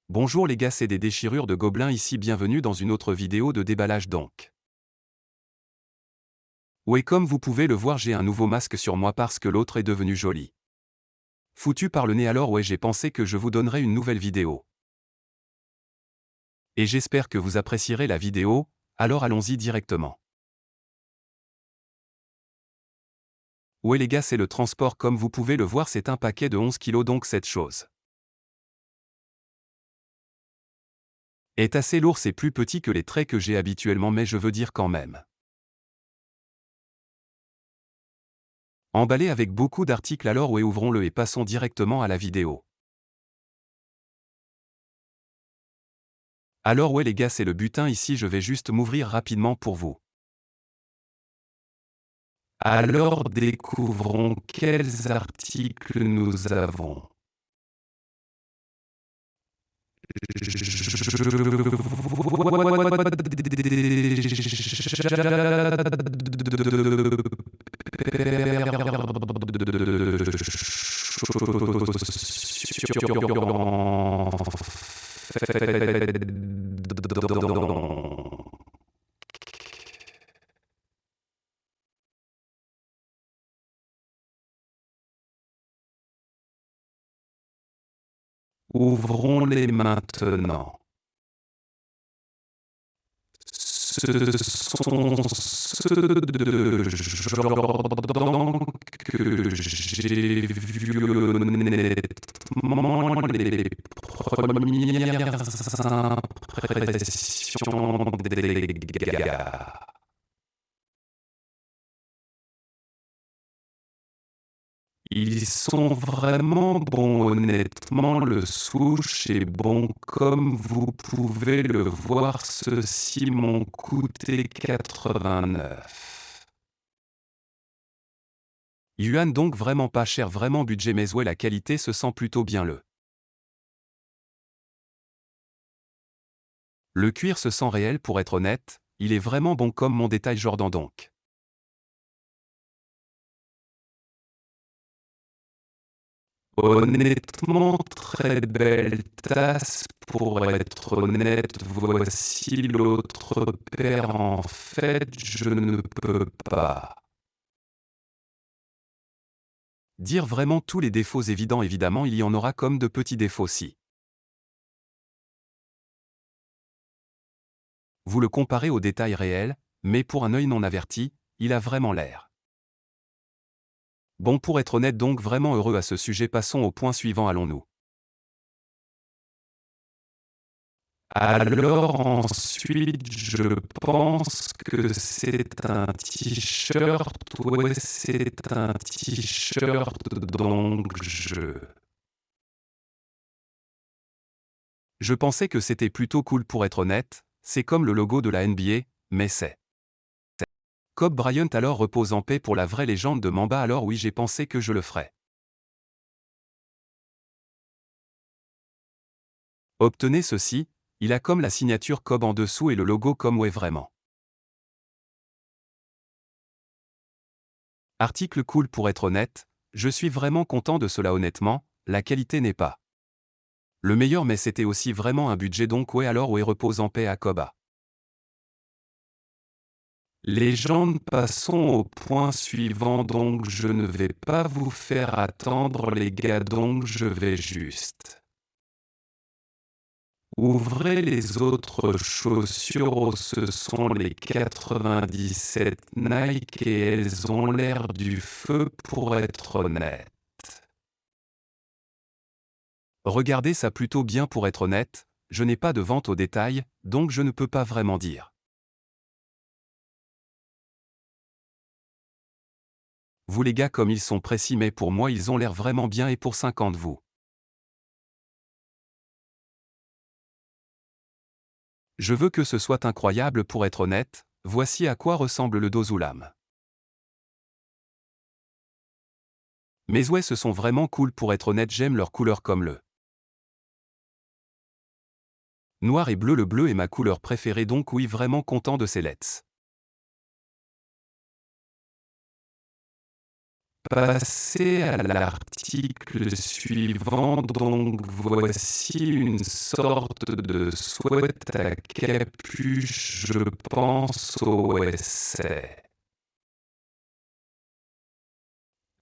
Bonjour les gars, c'est des déchirures de gobelins ici, bienvenue dans une autre vidéo de déballage donc. Ouais, comme vous pouvez le voir, j'ai un nouveau masque sur moi parce que l'autre est devenu joli. Foutu par le nez, alors ouais, j'ai pensé que je vous donnerais une nouvelle vidéo. Et j'espère que vous apprécierez la vidéo, alors allons-y directement. Ouais les gars, c'est le transport, comme vous pouvez le voir, c'est un paquet de 11 kilos, donc cette chose est assez lourd, c'est plus petit que les trays que j'ai habituellement, mais je veux dire quand même. Emballé avec beaucoup d'articles, alors ouais, ouvrons-le et passons directement à la vidéo. Alors ouais les gars, c'est le butin ici, je vais juste m'ouvrir rapidement pour vous. Alors découvrons quels articles nous avons. Ouvrons-les maintenant. Ce sont ceux de Jordan que j'ai vus honnêtement, les premières impressions des gars. Ils sont vraiment bons, honnêtement, le souche est bon, comme vous pouvez le voir, ceux-ci m'ont coûté 89 yuan, donc vraiment pas cher, vraiment budget, mais ouais, la qualité se sent plutôt bien. Le cuir se sent réel, pour être honnête, il est vraiment bon comme mon détail Jordan donc. Honnêtement, très belle tasse, pour être honnête, voici l'autre paire, en fait je ne peux pas dire vraiment tous les défauts évidents, évidemment il y en aura comme de petits défauts si vous le comparez au détail réel, mais pour un œil non averti, il a vraiment l'air bon, pour être honnête, donc vraiment heureux à ce sujet. Passons au point suivant, allons-nous. Alors ensuite, je pense que c'est un t-shirt, ouais, c'est un t-shirt, donc je pensais que c'était plutôt cool, pour être honnête, c'est comme le logo de la NBA, mais c'est Kobe Bryant, alors repose en paix pour la vraie légende de Mamba, alors oui, j'ai pensé que je le ferais. Obtenez ceci, il a comme la signature Kobe en dessous et le logo comme ouais, vraiment. Article cool, pour être honnête, je suis vraiment content de cela, honnêtement, la qualité n'est pas le meilleur, mais c'était aussi vraiment un budget, donc ouais, alors ouais, repose en paix à Koba. Légende, passons au point suivant, donc je ne vais pas vous faire attendre les gars, donc je vais juste ouvrez les autres chaussures, oh, ce sont les 97 Nike et elles ont l'air du feu, pour être honnête. Regardez ça plutôt bien, pour être honnête, je n'ai pas de vente au détail, donc je ne peux pas vraiment dire. Vous les gars, comme ils sont précis, mais pour moi ils ont l'air vraiment bien, et pour 50 vous. Je veux que ce soit incroyable, pour être honnête, voici à quoi ressemble le Dozulam. Mais ouais, ce sont vraiment cool, pour être honnête, j'aime leur couleur comme le noir et bleu, le bleu est ma couleur préférée, donc oui, vraiment content de ces LEDs. passer à l'article suivant. Donc voici une sorte de sweat à capuche, je pense au essai.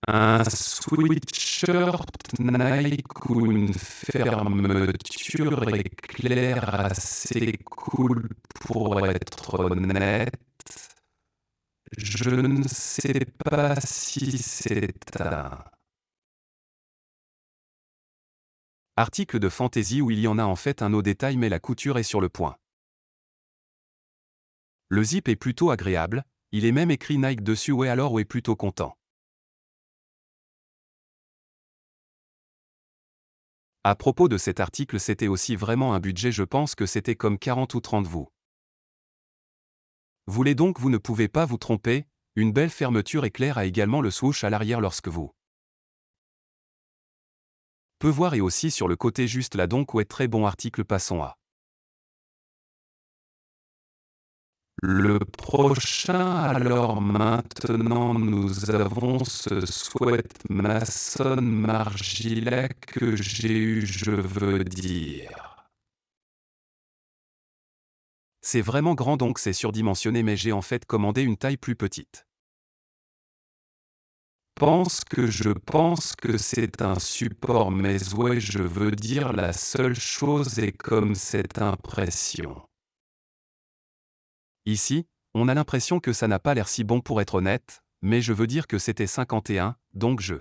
Un sweatshirt Nike ou une fermeture éclair assez cool pour être honnête. Je ne sais pas si c'est un article de fantaisie où il y en a en fait un au détail mais la couture est sur le point. Le zip est plutôt agréable, il est même écrit Nike dessus, ouais, alors on est plutôt content. À propos de cet article, c'était aussi vraiment un budget, je pense que c'était comme 40 ou 30 vous. Voulez donc, vous ne pouvez pas vous tromper, une belle fermeture éclair a également le swoosh à l'arrière lorsque vous peut voir et aussi sur le côté juste là, donc ouais, très bon article, passons à le prochain. Alors maintenant nous avons ce sweat maçon Margiela que j'ai eu, je veux dire. C'est vraiment grand donc c'est surdimensionné, mais j'ai en fait commandé une taille plus petite. Je pense que c'est un support, mais ouais, je veux dire, la seule chose est comme cette impression. Ici, on a l'impression que ça n'a pas l'air si bon pour être honnête, mais je veux dire que c'était 51, donc je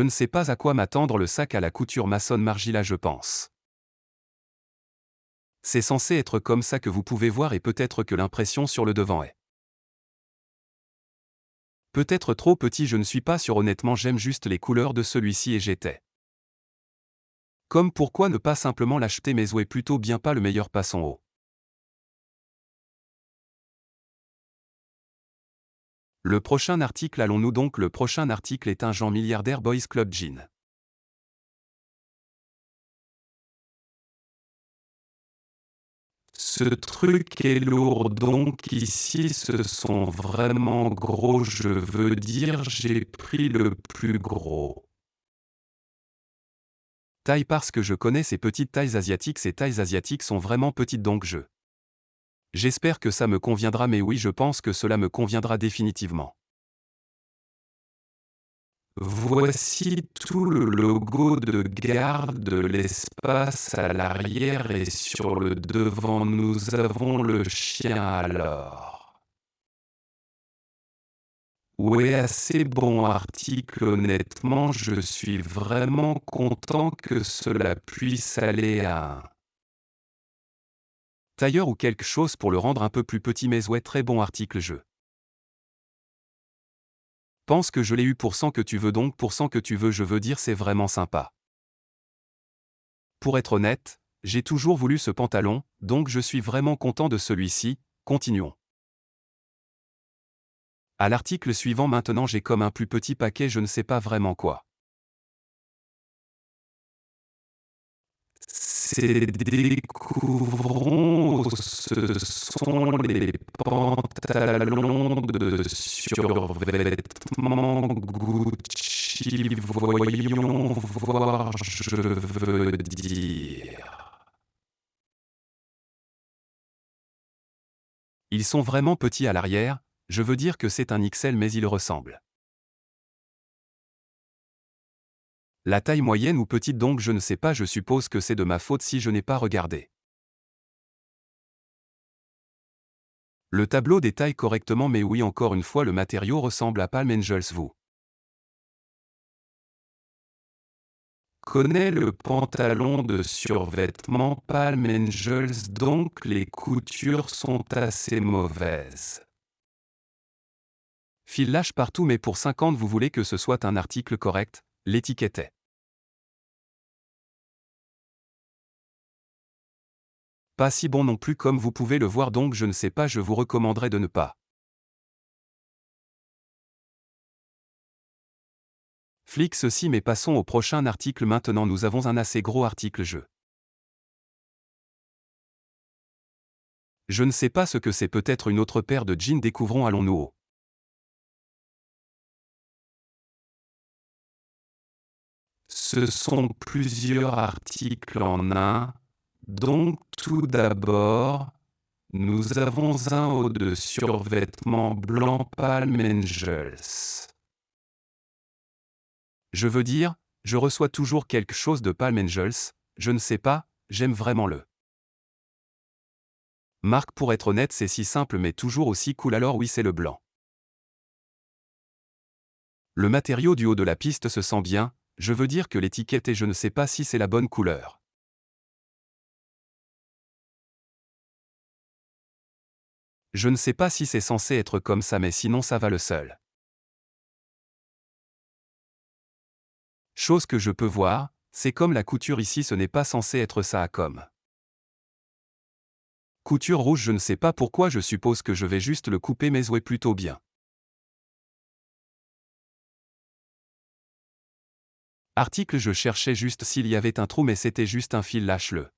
ne sais pas à quoi m'attendre, le sac à la couture maçon Margiela, je pense. C'est censé être comme ça que vous pouvez voir, et peut-être que l'impression sur le devant est peut-être trop petit, je ne suis pas sûr honnêtement, j'aime juste les couleurs de celui-ci et j'étais comme pourquoi ne pas simplement l'acheter, mais ouais, plutôt bien pas le meilleur, passons au le prochain article. Allons-nous donc, le prochain article est un Jean Milliardaire Boys Club Jean. Ce truc est lourd, donc ici ce sont vraiment gros, je veux dire, j'ai pris le plus gros taille parce que je connais ces petites tailles asiatiques, ces tailles asiatiques sont vraiment petites, donc j'espère que ça me conviendra, mais oui, je pense que cela me conviendra définitivement. Voici tout le logo de garde de l'espace à l'arrière, et sur le devant nous avons le chien. Alors ouais, assez bon article, honnêtement, je suis vraiment content que cela puisse aller à un tailleur ou quelque chose pour le rendre un peu plus petit, mais ouais, très bon article, je pense que je l'ai eu pour 100 que tu veux, donc pour 100 que tu veux, je veux dire, c'est vraiment sympa. Pour être honnête, j'ai toujours voulu ce pantalon, donc je suis vraiment content de celui-ci. Continuons. À l'article suivant maintenant, j'ai comme un plus petit paquet, je ne sais pas vraiment quoi c'est. Découvrons, ce sont les pantalons de survêtement Gucci, voyons voir, je veux dire. Ils sont vraiment petits à l'arrière, je veux dire que c'est un XL, mais il ressemble la taille moyenne ou petite, donc je ne sais pas, je suppose que c'est de ma faute si je n'ai pas regardé le tableau des tailles correctement, mais oui, encore une fois, le matériau ressemble à Palm Angels. Vous connaissez le pantalon de survêtement Palm Angels, donc les coutures sont assez mauvaises. Fil lâche partout, mais pour 50 vous voulez que ce soit un article correct, l'étiquette est pas si bon non plus comme vous pouvez le voir, donc je ne sais pas, je vous recommanderais de ne pas flic ceci, mais passons au prochain article maintenant. Nous avons un assez gros article, je ne sais pas ce que c'est, peut-être une autre paire de jeans, découvrons, allons-nous au Ce sont plusieurs articles en un. Donc tout d'abord, nous avons un haut de survêtement blanc Palm Angels. Je veux dire, je reçois toujours quelque chose de Palm Angels, je ne sais pas, j'aime vraiment le. Marque, pour être honnête, c'est si simple mais toujours aussi cool, alors oui, c'est le blanc. Le matériau du haut de la piste se sent bien, je veux dire que l'étiquette et je ne sais pas si c'est la bonne couleur. Je ne sais pas si c'est censé être comme ça, mais sinon ça va le seul. Chose que je peux voir, c'est comme la couture ici, ce n'est pas censé être ça à comme. Couture rouge, je ne sais pas pourquoi, je suppose que je vais juste le couper, mais ouais, plutôt bien. Article, je cherchais juste s'il y avait un trou, mais c'était juste un fil, lâche-le.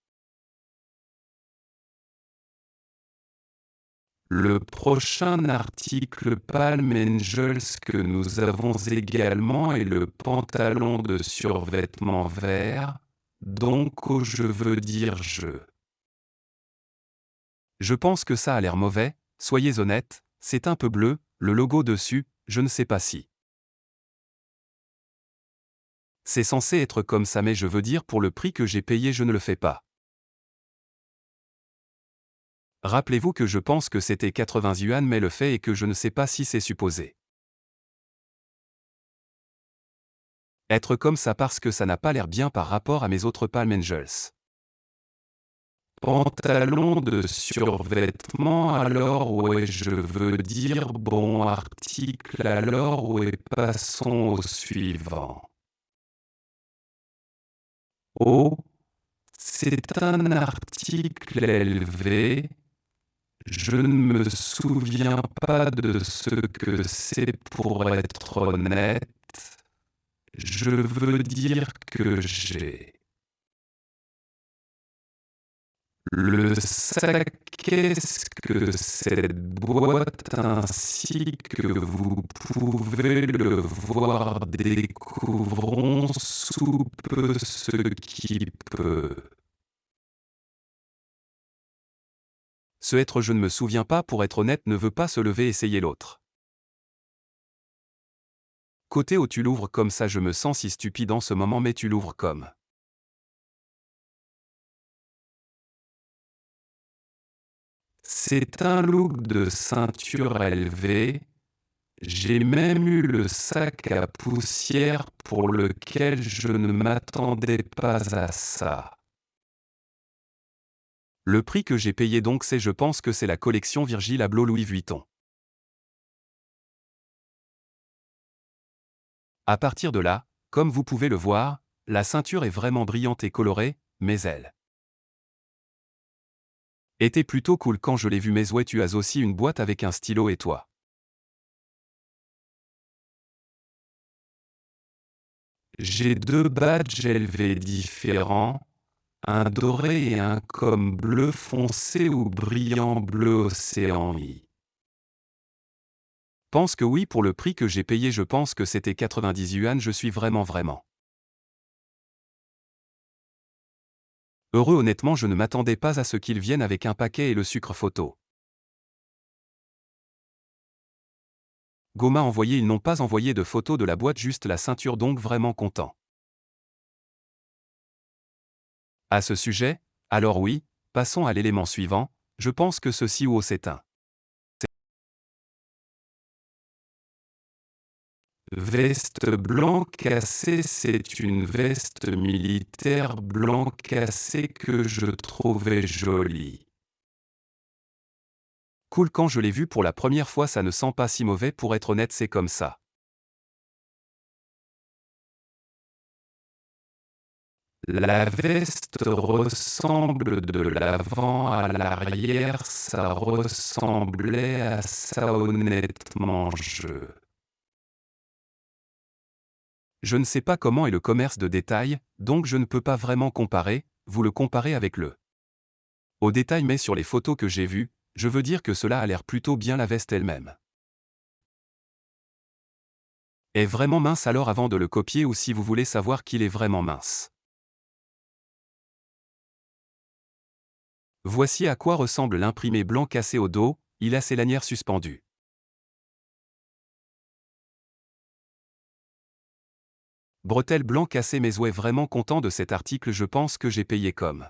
Le prochain article Palm Angels que nous avons également est le pantalon de survêtement vert, donc je veux dire Je pense que ça a l'air mauvais, soyez honnête, c'est un peu bleu, le logo dessus, je ne sais pas si. C'est censé être comme ça, mais je veux dire, pour le prix que j'ai payé, je ne le fais pas. Rappelez-vous que je pense que c'était 80 yuan, mais le fait est que je ne sais pas si c'est supposé être comme ça parce que ça n'a pas l'air bien par rapport à mes autres Palm Angels. Pantalon de survêtement, alors ouais, je veux dire bon article, alors ouais, passons au suivant. Oh, c'est un article élevé. Je ne me souviens pas de ce que c'est, pour être honnête. Je veux dire que j'ai. Le sac, qu'est-ce que cette boîte, ainsi que vous pouvez le voir, découvrons sous peu ce qui peut. Ce être, je ne me souviens pas, pour être honnête, ne veut pas se lever, essayer l'autre. Côté haut, tu l'ouvres comme ça, je me sens si stupide en ce moment, mais tu l'ouvres comme. C'est un look de ceinture élevée. J'ai même eu le sac à poussière pour lequel je ne m'attendais pas à ça. Le prix que j'ai payé donc, je pense que c'est la collection Virgil Abloh Louis Vuitton. À partir de là, comme vous pouvez le voir, la ceinture est vraiment brillante et colorée, mais elle était plutôt cool quand je l'ai vue, mais ouais, tu as aussi une boîte avec un stylo, et toi? J'ai deux badges LV différents, un doré et un comme bleu foncé ou brillant bleu océan. Pense que oui, pour le prix que j'ai payé, je pense que c'était 90 yuan, je suis vraiment heureux. Honnêtement, je ne m'attendais pas à ce qu'ils viennent avec un paquet et le sucre photo. Go m'a envoyé, ils n'ont pas envoyé de photo de la boîte, juste la ceinture, donc vraiment content. À ce sujet, alors oui, passons à l'élément suivant, je pense que ceci ou c'est un veste blanc cassé, c'est une veste militaire blanc cassé que je trouvais jolie. Cool, quand je l'ai vu pour la première fois, ça ne sent pas si mauvais, pour être honnête, c'est comme ça. La veste ressemble de l'avant à l'arrière, ça ressemblait à ça, honnêtement. Je ne sais pas comment est le commerce de détail, donc je ne peux pas vraiment comparer, vous le comparez avec le au détail, mais sur les photos que j'ai vues, je veux dire que cela a l'air plutôt bien, la veste elle-même. Est vraiment mince alors avant de le copier ou si vous voulez savoir qu'il est vraiment mince. Voici à quoi ressemble l'imprimé blanc cassé au dos, il a ses lanières suspendues. Bretelles blanc cassé mais ouais vraiment content de cet article je pense que j'ai payé comme.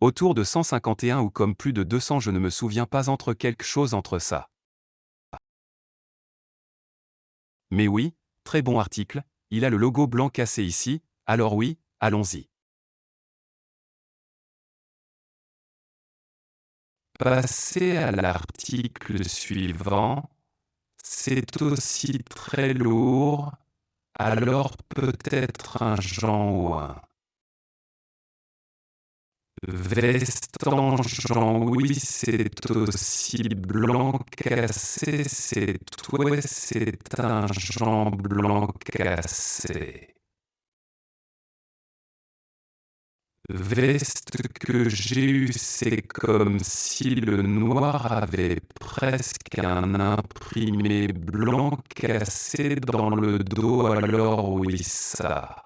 Autour de 151 ou comme plus de 200 je ne me souviens pas entre quelque chose entre ça. Mais oui, très bon article, il a le logo blanc cassé ici, alors oui, allons-y. Passer à l'article suivant, c'est aussi très lourd, alors peut-être un Jean ou un veste en Jean, oui c'est aussi blanc cassé, c'est un Jean blanc cassé. Veste que j'ai eu, c'est comme si le noir avait presque un imprimé blanc cassé dans le dos, alors oui ça.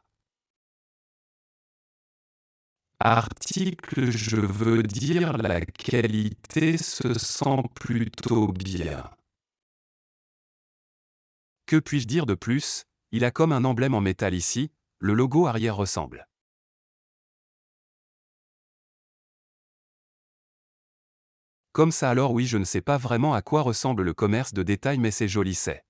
Article, je veux dire la qualité se sent plutôt bien. Que puis-je dire de plus? Il a comme un emblème en métal ici, le logo arrière ressemble. Comme ça alors oui je ne sais pas vraiment à quoi ressemble le commerce de détail mais c'est joli c'est.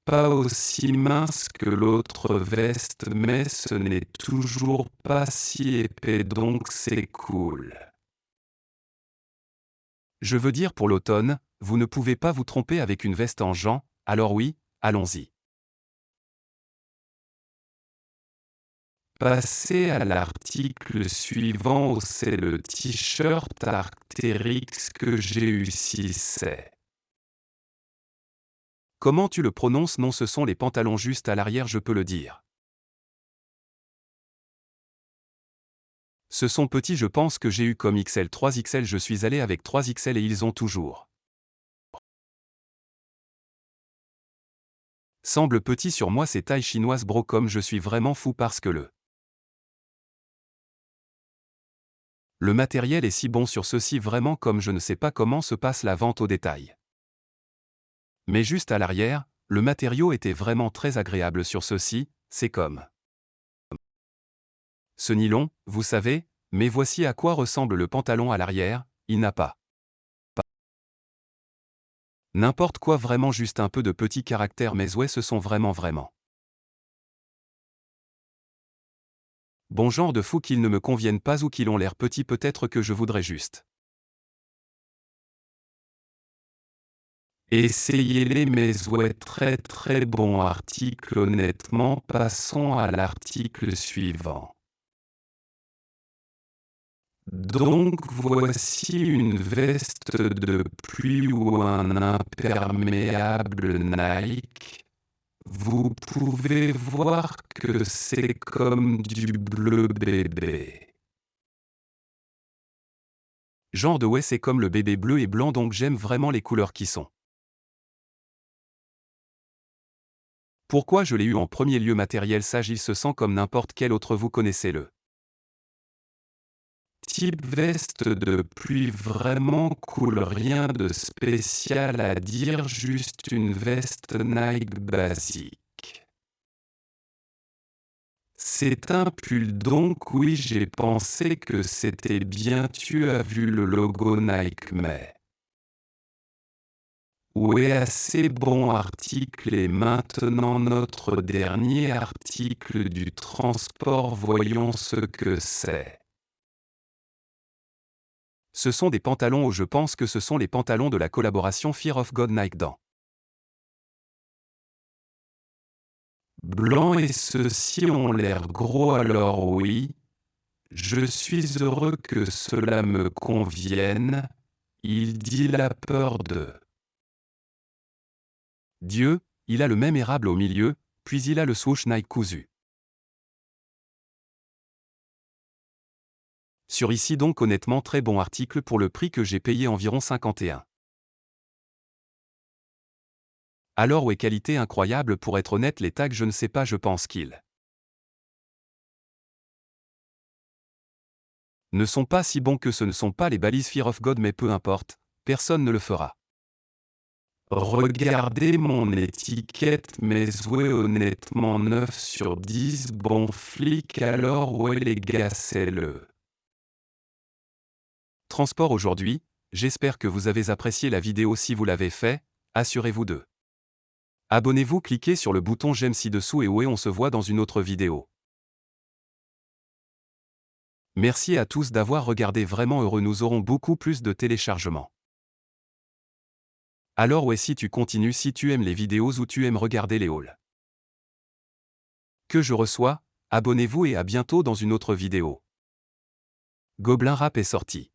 Pas aussi mince que l'autre veste mais ce n'est toujours pas si épais donc c'est cool. Je veux dire pour l'automne, vous ne pouvez pas vous tromper avec une veste en jean, alors oui, allons-y. Passez à l'article suivant, c'est le t-shirt Arc'teryx que j'ai eu si c'est. Comment tu le prononces? Non, ce sont les pantalons juste à l'arrière, je peux le dire. Ce sont petits, je pense que j'ai eu comme XL 3XL, je suis allé avec 3XL et ils ont toujours. Semble petit sur moi, c'est taille chinoise bro, comme je suis vraiment fou parce que le matériel est si bon sur ceci vraiment comme je ne sais pas comment se passe la vente au détail. Mais juste à l'arrière, le matériau était vraiment très agréable sur ceci, c'est comme ce nylon, vous savez, mais voici à quoi ressemble le pantalon à l'arrière, il n'a pas n'importe quoi, vraiment juste un peu de petits caractères mais ouais ce sont vraiment. Bon genre de fou qu'ils ne me conviennent pas ou qu'ils ont l'air petits, peut-être que je voudrais juste essayez-les mais ouais très bon article honnêtement, passons à l'article suivant. Donc voici une veste de pluie ou un imperméable Nike. Vous pouvez voir que c'est comme du bleu bébé. Genre de ouais c'est comme le bébé bleu et blanc donc j'aime vraiment les couleurs qui sont. Pourquoi je l'ai eu en premier lieu? Matériel sage, il se sent comme n'importe quel autre, vous connaissez le type veste de pluie vraiment cool, rien de spécial à dire, juste une veste Nike basique. C'est un pull donc oui j'ai pensé que c'était bien, tu as vu le logo Nike mais... Ouais assez bon article et maintenant notre dernier article du transport, voyons ce que c'est. Ce sont des pantalons, je pense que ce sont les pantalons de la collaboration Fear of God Nike dans blanc et ceux-ci ont l'air gros alors oui, je suis heureux que cela me convienne, il dit la peur de Dieu, il a le même érable au milieu, puis il a le swoosh Nike cousu. Sur ici donc honnêtement très bon article pour le prix que j'ai payé environ 51. Alors ouais qualité incroyable pour être honnête les tags je ne sais pas je pense qu'ils ne sont pas si bons que ce ne sont pas les balises Fear of God mais peu importe, personne ne le fera. Regardez mon étiquette mais ouais honnêtement 9 sur 10 bon flic alors ouais les gars c'est le transport aujourd'hui, j'espère que vous avez apprécié la vidéo si vous l'avez fait, assurez-vous de abonnez-vous cliquez sur le bouton j'aime ci-dessous et ouais on se voit dans une autre vidéo. Merci à tous d'avoir regardé vraiment heureux nous aurons beaucoup plus de téléchargements. Alors ouais si tu continues si tu aimes les vidéos ou tu aimes regarder les hauls que je reçois, abonnez-vous et à bientôt dans une autre vidéo. Gobelin Rap est sorti.